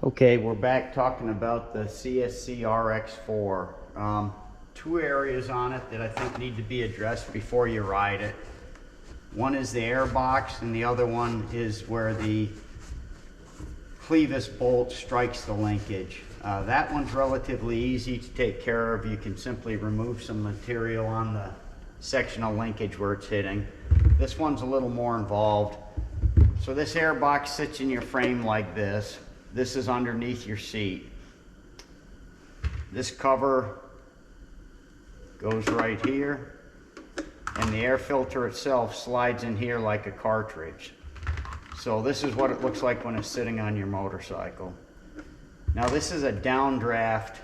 Okay, we're back talking about the CSC RX4. Two areas on it that I think need to be addressed before you ride it. One is the airbox, and the other one is where the clevis bolt strikes the linkage. That one's relatively easy to take care of. You can simply remove some material on the sectional linkage where it's hitting. This one's a little more involved. So this airbox sits in your frame like this. This is underneath your seat. This cover goes right here, and the air filter itself slides in here like a cartridge. So this is what it looks like when it's sitting on your motorcycle. Now this is a downdraft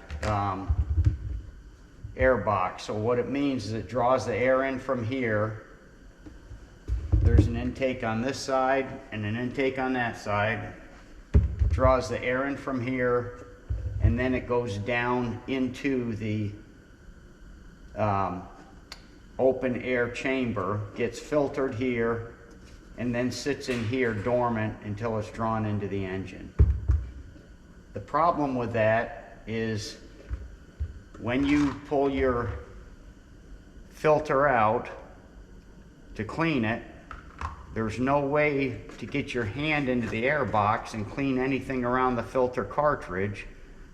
airbox. So what it means is it draws the air in from here. There's an intake on this side and an intake on that side. Draws the air in from here, and then it goes down into the open air chamber, gets filtered here, and then sits in here dormant until it's drawn into the engine. The problem with that is when you pull your filter out to clean it, there's no way to get your hand into the airbox and clean anything around the filter cartridge.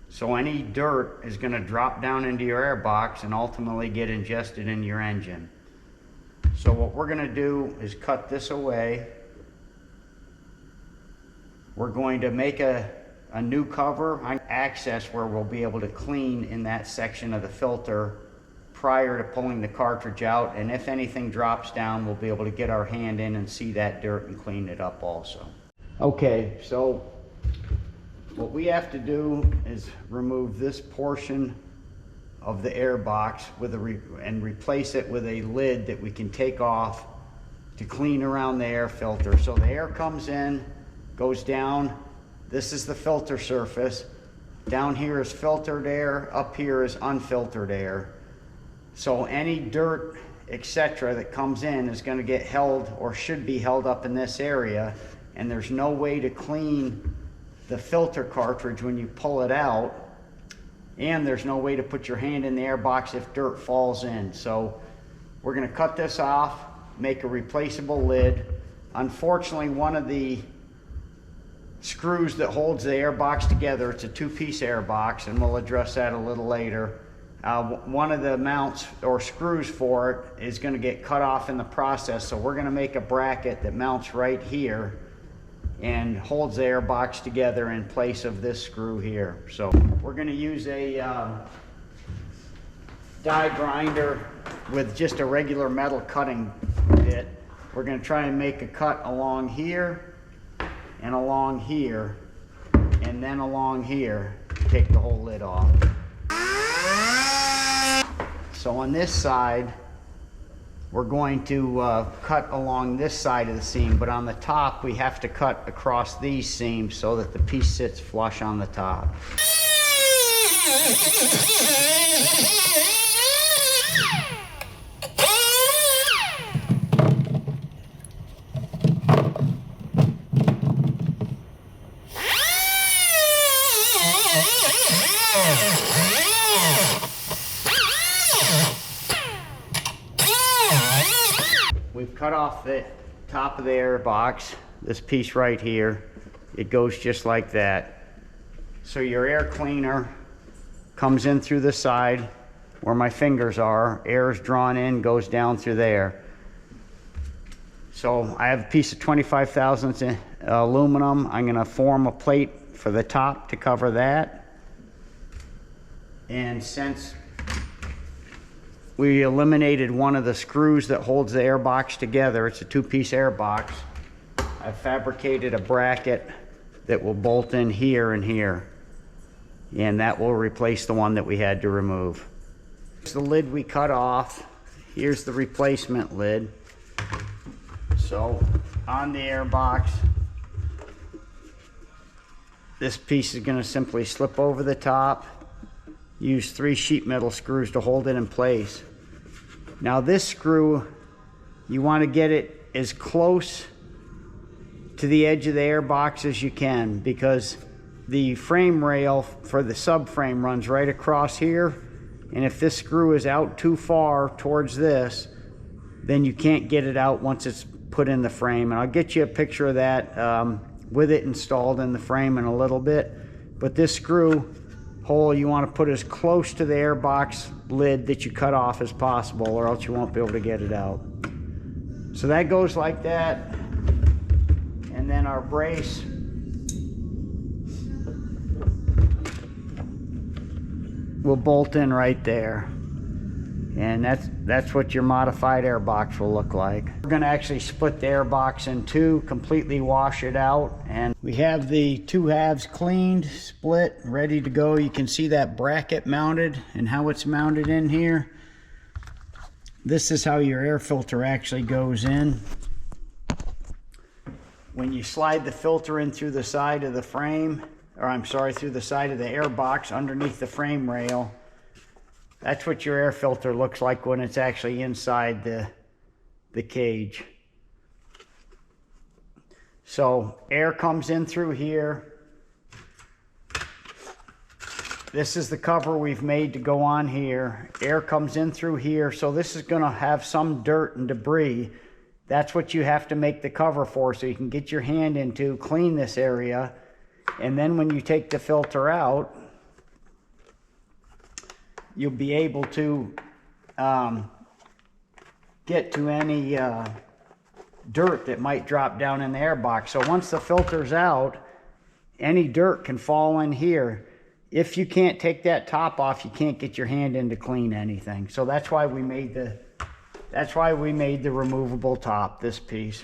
So any dirt is going to drop down into your airbox and ultimately get ingested in your engine. So what we're going to do is cut this away. We're going to make a new cover, access where we'll be able to clean in that section of the filter prior to pulling the cartridge out, and if anything drops down, we'll be able to get our hand in and see that dirt and clean it up also. Okay, so what we have to do is remove this portion of the airbox with and replace it with a lid that we can take off to clean around the air filter. So the air comes in, goes down. This is the filter surface. Down here is filtered air, up here is unfiltered air. So any dirt, etc. that comes in is going to get held, or should be held up in this area, and there's no way to clean the filter cartridge when you pull it out, and there's no way to put your hand in the airbox if dirt falls in. So we're going to cut this off, make a replaceable lid. Unfortunately, one of the screws that holds the airbox together, it's a two-piece airbox, and we'll address that a little later. One of the mounts or screws for it is going to get cut off in the process, so we're going to make a bracket that mounts right here and holds the airbox together in place of this screw here. So we're going to use a die grinder with just a regular metal cutting bit. We're going to try and make a cut along here and along here, and then along here to take the whole lid off. So on this side, we're going to cut along this side of the seam, but on the top we have to cut across these seams so that the piece sits flush on the top. We've cut off the top of the airbox, this piece right here. It goes just like that. So your air cleaner comes in through the side where my fingers are. Air is drawn in, goes down through there. So I have a piece of 25 thousandths aluminum. I'm going to form a plate for the top to cover that. And since we eliminated one of the screws that holds the airbox together, it's a two-piece airbox, I've fabricated a bracket that will bolt in here and here, and that will replace the one that we had to remove. Here's the lid we cut off. Here's the replacement lid. So on the airbox, this piece is going to simply slip over the top. Use 3 sheet metal screws to hold it in place. Now this screw, you want to get it as close to the edge of the airbox as you can, because the frame rail for the subframe runs right across here, and if this screw is out too far towards this, then you can't get it out once it's put in the frame. And I'll get you a picture of that with it installed in the frame in a little bit. But this screw hole you want to put as close to the airbox lid that you cut off as possible, or else you won't be able to get it out. So that goes like that, and then our brace will bolt in right there, and that's what your modified airbox will look like. We're going to actually split the airbox in two, completely wash it out, and we have the two halves cleaned, split, ready to go. You can see that bracket mounted and how it's mounted in here. This is how your air filter actually goes in. When you slide the filter in through the side of the frame, or I'm sorry, through the side of the airbox underneath the frame rail, that's what your air filter looks like when it's actually inside the cage. So air comes in through here. This is the cover we've made to go on here. Air comes in through here, so this is going to have some dirt and debris. That's what you have to make the cover for, so you can get your hand into, clean this area, and then when you take the filter out, you'll be able to get to any dirt that might drop down in the airbox. So once the filter's out, any dirt can fall in here. If you can't take that top off, you can't get your hand in to clean anything. So that's why we made the removable top, this piece.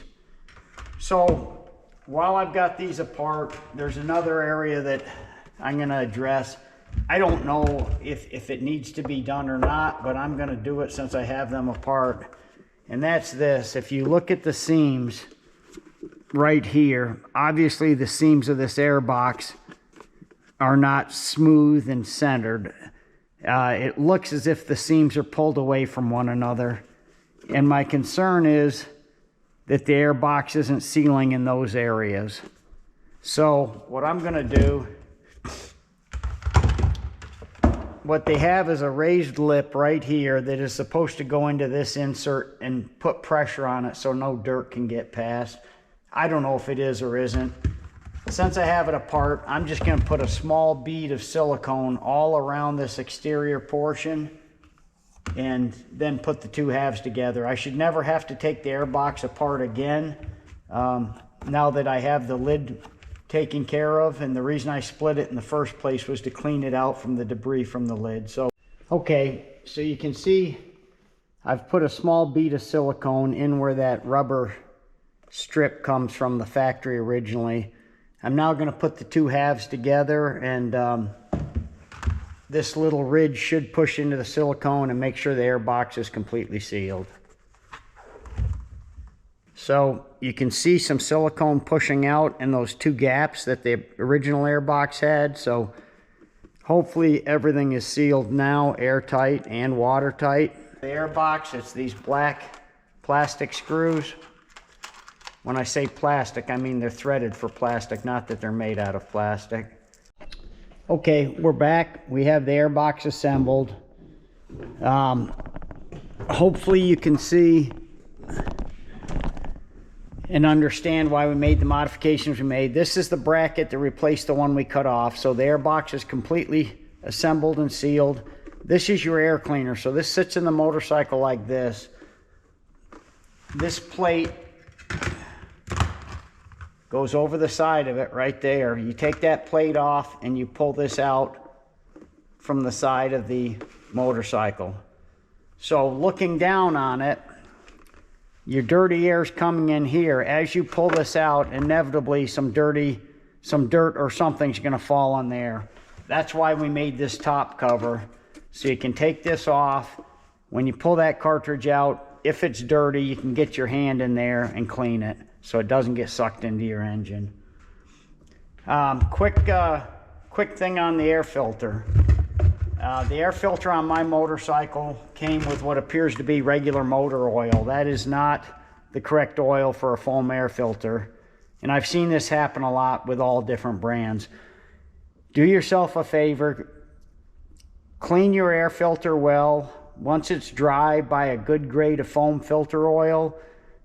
So while I've got these apart, there's another area that I'm going to address. I don't know if it needs to be done or not, but I'm going to do it since I have them apart. And that's this. If you look at the seams right here, obviously the seams of this airbox are not smooth and centered. It looks as if the seams are pulled away from one another. And my concern is that the airbox isn't sealing in those areas. So what I'm going to do, what they have is a raised lip right here that is supposed to go into this insert and put pressure on it so no dirt can get past. I don't know if it is or isn't. Since I have it apart, I'm just going to put a small bead of silicone all around this exterior portion and then put the two halves together. I should never have to take the airbox apart again now that I have the lid taken care of, and the reason I split it in the first place was to clean it out from the debris from the lid. So, okay, so you can see I've put a small bead of silicone in where that rubber strip comes from the factory originally. I'm now going to put the two halves together, and this little ridge should push into the silicone and make sure the airbox is completely sealed. So you can see some silicone pushing out in those two gaps that the original airbox had. So hopefully everything is sealed now, airtight and watertight. The airbox, it's these black plastic screws. When I say plastic, I mean they're threaded for plastic, not that they're made out of plastic. Okay, we're back. We have the airbox assembled. Hopefully you can see and understand why we made the modifications we made. This is the bracket that replaced the one we cut off. So the airbox is completely assembled and sealed. This is your air cleaner. So this sits in the motorcycle like this. This plate goes over the side of it right there. You take that plate off and you pull this out from the side of the motorcycle. So looking down on it, your dirty air is coming in here. As you pull this out, inevitably some dirt or something's going to fall on there. That's why we made this top cover. So you can take this off. When you pull that cartridge out, if it's dirty, you can get your hand in there and clean it so it doesn't get sucked into your engine. Quick thing on the air filter. The air filter on my motorcycle came with what appears to be regular motor oil. That is not the correct oil for a foam air filter. And I've seen this happen a lot with all different brands. do yourself a favor, clean your air filter well. Once it's dry, buy a good grade of foam filter oil.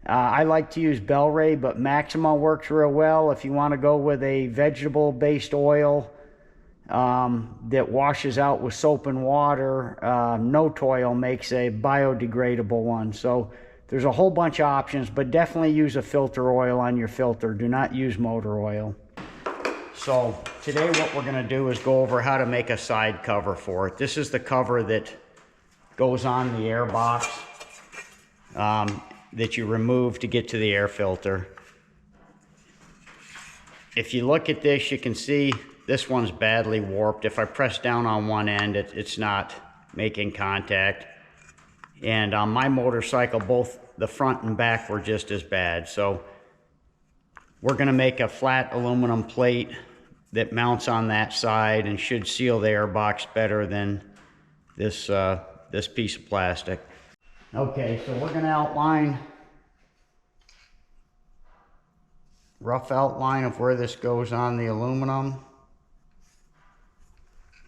I like to use Bel-Ray, but Maxima works real well. If you want to go with a vegetable-based oil that washes out with soap and water, Note Oil makes a biodegradable one. So there's a whole bunch of options, but definitely use a filter oil on your filter. Do not use motor oil. So today what we're going to do is go over how to make a side cover for it. This is the cover that goes on the Airbox that you remove to get to the air filter. If you look at this, you can see this one's badly warped. If I press down on one end, it's not making contact. And on my motorcycle, both the front and back were just as bad. So we're going to make a flat aluminum plate that mounts on that side and should seal the Airbox better than this this piece of plastic. Okay, so we're going to outline, rough outline of where this goes on the aluminum.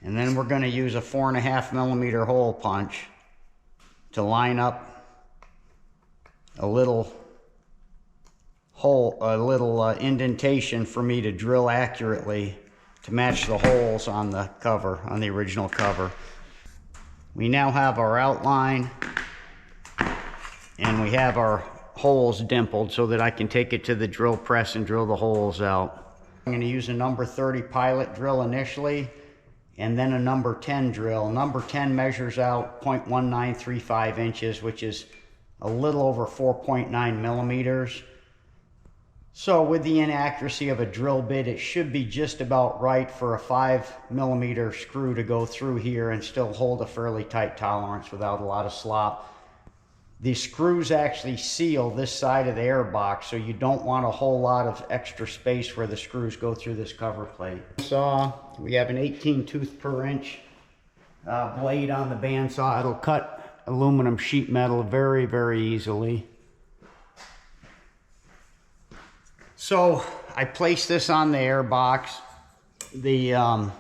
And then we're going to use a 4.5 millimeter hole punch to line up a little hole, a little indentation for me to drill accurately to match the holes on the cover, on the original cover. We now have our outline and we have our holes dimpled so that I can take it to the drill press and drill the holes out. I'm going to use a number 30 pilot drill initially and then a number 10 drill. Number 10 measures out 0.1935 inches, which is a little over 4.9 millimeters. So with the inaccuracy of a drill bit, it should be just about right for a 5 millimeter screw to go through here and still hold a fairly tight tolerance without a lot of slop. The screws actually seal this side of the Airbox, so you don't want a whole lot of extra space where the screws go through this cover plate. Saw, we have an 18 tooth per inch blade on the bandsaw. It'll cut aluminum sheet metal very, very easily. So I placed this on the Airbox. The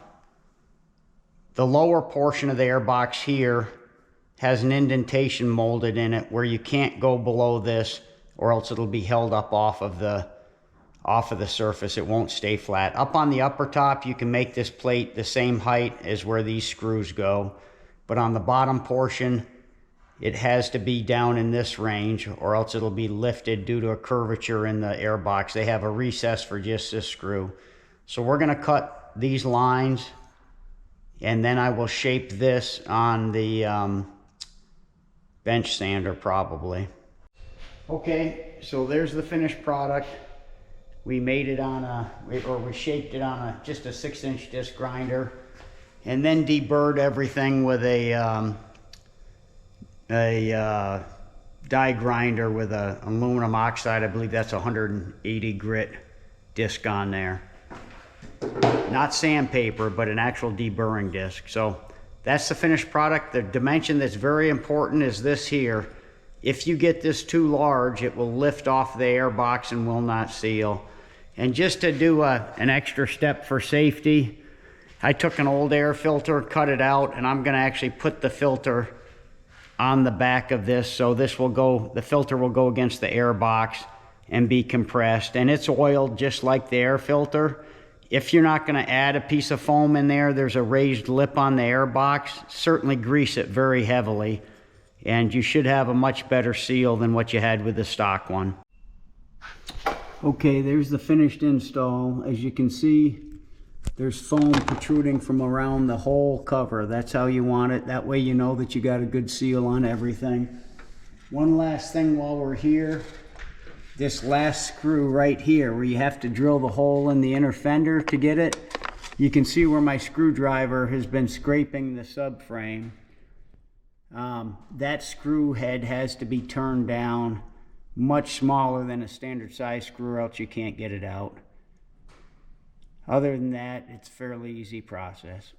lower portion of the Airbox here has an indentation molded in it where you can't go below this or else it'll be held up off of the surface. It won't stay flat. Up on the upper top, you can make this plate the same height as where these screws go, but on the bottom portion, it has to be down in this range or else it'll be lifted due to a curvature in the Airbox. They have a recess for just this screw. So we're going to cut these lines and then I will shape this on the bench sander probably. Okay, so there's the finished product. We made it on we shaped it on just a 6-inch disc grinder and then deburred everything with a die grinder with a aluminum oxide. I believe that's 180 grit disc on there. Not sandpaper, but an actual deburring disc. So that's the finished product. The dimension that's very important is this here. If you get this too large, it will lift off the Airbox and will not seal. And just to do an extra step for safety, I took an old air filter, cut it out, and I'm going to actually put the filter on the back of this. So this will go, the filter will go against the Airbox and be compressed. And it's oiled just like the air filter. If you're not going to add a piece of foam in there, there's a raised lip on the Airbox. Certainly grease it very heavily, and you should have a much better seal than what you had with the stock one. Okay, there's the finished install. As you can see, there's foam protruding from around the whole cover. That's how you want it. That way you know that you got a good seal on everything. One last thing while we're here. This last screw right here where you have to drill the hole in the inner fender to get it. You can see where my screwdriver has been scraping the subframe. That screw head has to be turned down much smaller than a standard size screw, or else you can't get it out. Other than that, it's a fairly easy process.